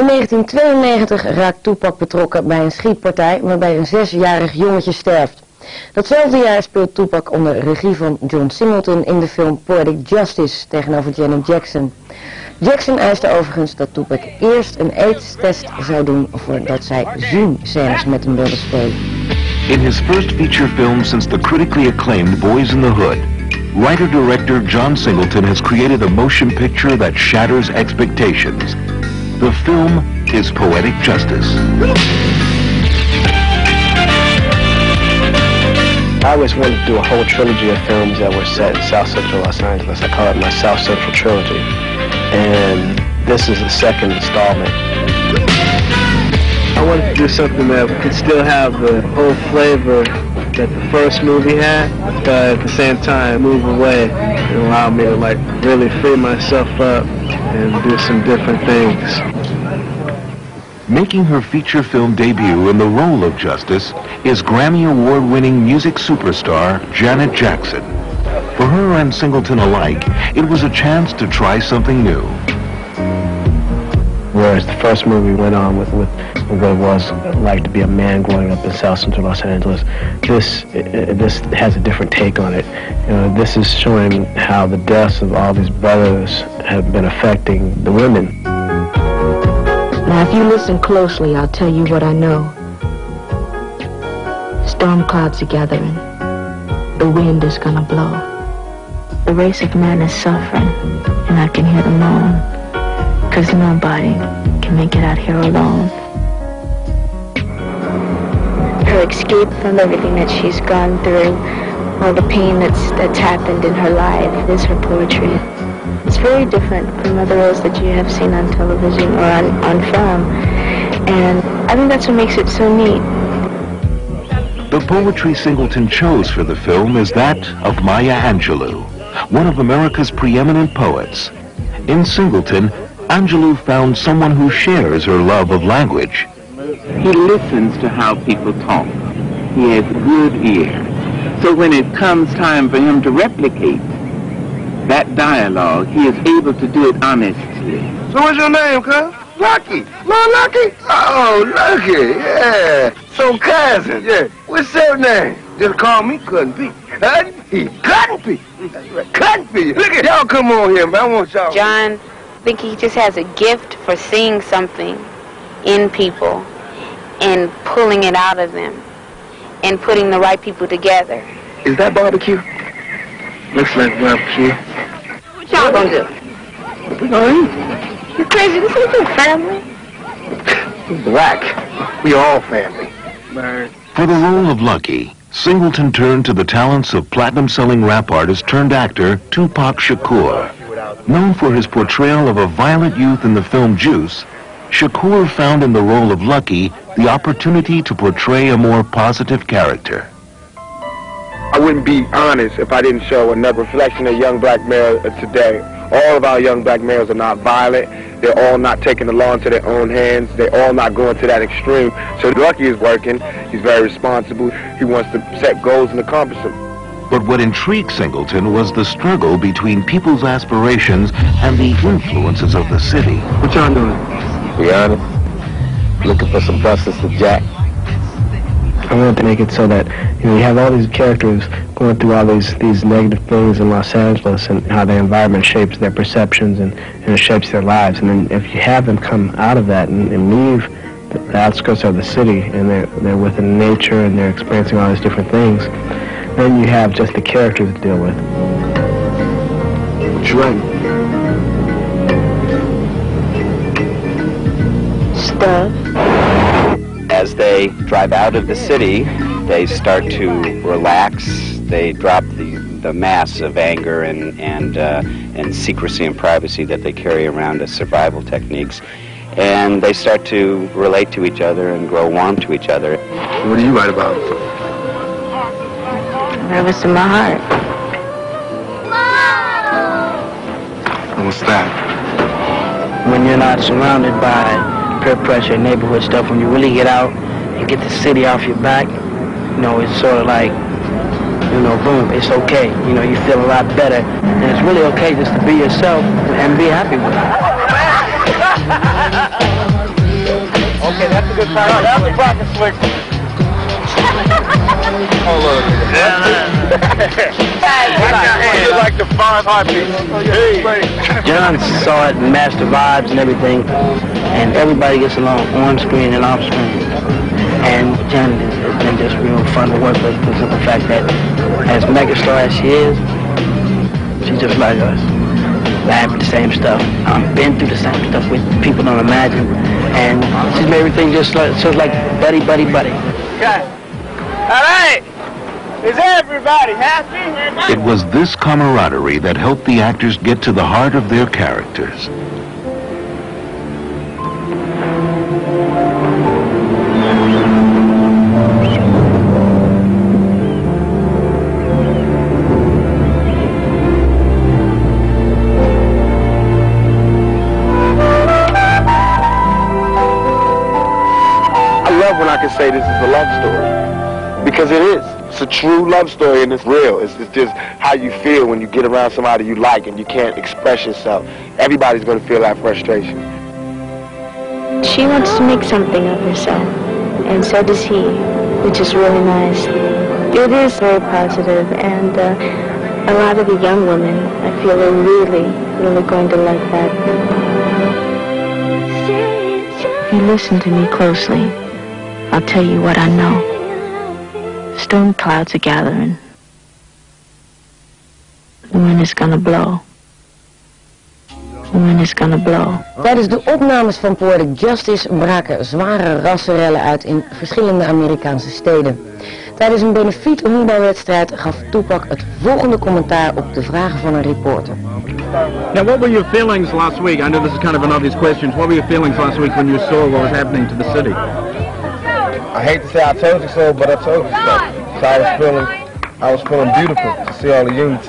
In 1992 raakt Tupac betrokken bij een schietpartij waarbij een 6-jarig jongetje sterft. Datzelfde jaar speelt Tupac onder regie van John Singleton in de film Poetic Justice tegenover Janet Jackson. Jackson eiste overigens dat Tupac eerst een AIDS-test zou doen voordat zij zoenscènes met hem wilde spelen. In his first feature film since the critically acclaimed Boys in the Hood, writer-director John Singleton has created a motion picture that shatters expectations. The film is Poetic Justice. I always wanted to do a whole trilogy of films that were set in South Central Los Angeles. I call it my South Central trilogy. And this is the second installment. I wanted to do something that could still have the whole flavor that the first movie had, but at the same time move away and allow me to like really free myself up and do some different things. Making her feature film debut in the role of Justice is Grammy Award-winning music superstar Janet Jackson. For her and Singleton alike, it was a chance to try something new. Whereas the first movie went on with what it was like to be a man growing up in South Central Los Angeles, this has a different take on it. You know, this is showing how the deaths of all these brothers have been affecting the women. Now, if you listen closely, I'll tell you what I know. Storm clouds are gathering. The wind is gonna blow. The race of man is suffering, and I can hear them moan. 'Cause nobody can make it out here alone. Her escape from everything that she's gone through, all the pain that's happened in her life, is her poetry. It's very different from other roles that you have seen on television or on film, and I think that's what makes it so neat. The poetry Singleton chose for the film is that of Maya Angelou, one of America's preeminent poets. In Singleton, Angelou found someone who shares her love of language. He listens to how people talk. He has a good ear. So when it comes time for him to replicate that dialogue, he is able to do it honestly. So what's your name, cuz? Lucky. Little Lucky? Oh, Lucky, yeah. So cousin, yeah. What's your name? Just call me Couldn't Be. Couldn't Be. Couldn't Be. Couldn't Be. Look at y'all, come on here, man. I want y'all. John, I think he just has a gift for seeing something in people and pulling it out of them and putting the right people together. Is that barbecue? Looks like barbecue. What y'all gonna do? We gonna eat. You crazy? This ain't your family. Black. We all family. For the role of Lucky, Singleton turned to the talents of platinum-selling rap artist turned actor Tupac Shakur. Known for his portrayal of a violent youth in the film Juice, Shakur found in the role of Lucky the opportunity to portray a more positive character. I wouldn't be honest if I didn't show another reflection of young black males today. All of our young black males are not violent. They're all not taking the law into their own hands. They're all not going to that extreme. So Lucky is working. He's very responsible. He wants to set goals and accomplish them. But what intrigued Singleton was the struggle between people's aspirations and the influences of the city. What y'all doing? Be honest, looking for some busters to jack. I wanted to make it so that, you know, you have all these characters going through all these negative things in Los Angeles and how their environment shapes their perceptions and it shapes their lives. And then if you have them come out of that and leave the outskirts of the city and they're within nature and they're experiencing all these different things, then you have just the characters to deal with. What you writing? Stuff. As they drive out of the city, they start to relax. They drop the mass of anger and secrecy and privacy that they carry around as survival techniques. And they start to relate to each other and grow warm to each other. What do you write about? Whatever's in my heart. What's that? When you're not surrounded by peer pressure, neighborhood stuff, when you really get out and get the city off your back, you know, it's sort of like, you know, boom, it's okay. You know, you feel a lot better. And it's really okay just to be yourself and be happy with it. Okay, that's a good time. That's a rocket slick. Oh, look. You're like the 5 heartbeats. John saw it and matched the vibes and everything, and everybody gets along on screen and off screen. And John has been just real fun to work with because of the fact that as megastar as she is, she's just like us. Laughing the same stuff. Been through the same stuff with people don't imagine. And she's made everything just like buddy. Okay. All right. Is everybody happy? It was this camaraderie that helped the actors get to the heart of their characters. When I can say this is a love story, because it is. It's a true love story and it's real. It's just how you feel when you get around somebody you like and you can't express yourself. Everybody's going to feel that frustration. She wants to make something of herself, and so does he, which is really nice. It is very positive, and a lot of the young women, I feel, are really going to like that. If you listen to me closely, I'll tell you what I know. Storm clouds are gathering. The wind is gonna blow. The wind is gonna blow. Tijdens de opnames van Poetic Justice braken zware rassenrellen uit in verschillende Amerikaanse steden. Tijdens een benefiet honkbalwedstrijd gaf Tupac het volgende commentaar op de vragen van een reporter. Now, what were your feelings last week? I know this is kind of an obvious question. What were your feelings last week when you saw what was happening to the city? I hate to say I told you so, but I told you so. So I was feeling beautiful to see all the unity.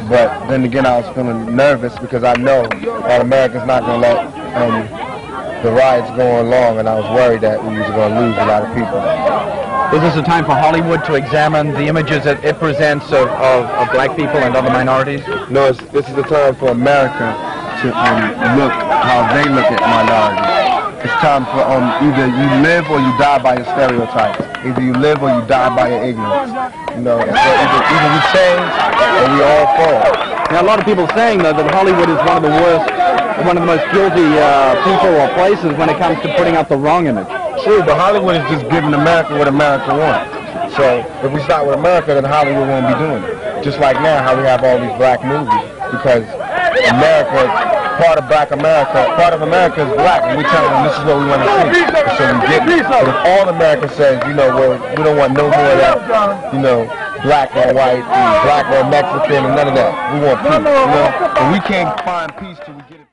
But then again, I was feeling nervous because I know that America's not going to let the riots go on long, and I was worried that we was going to lose a lot of people. Is this a time for Hollywood to examine the images that it presents of black people and other minorities? No, this is the time for America to look how they look at minorities. It's time for either you live or you die by your stereotypes. Either you live or you die by your ignorance. You know, so either we change or we all fall. Now, a lot of people are saying though that Hollywood is one of the worst, one of the most guilty people or places when it comes to putting up the wrong image. True, but Hollywood is just giving America what America wants. So if we start with America, then Hollywood won't be doing it. Just like now, how we have all these black movies, because America, part of America is black, and we tell them this is what we want to see. And so we get it. But if all America says, you know, well, we don't want no more of that, you know, black or white, black or Mexican, and none of that. We want peace, you know? And we can't find peace till we get it.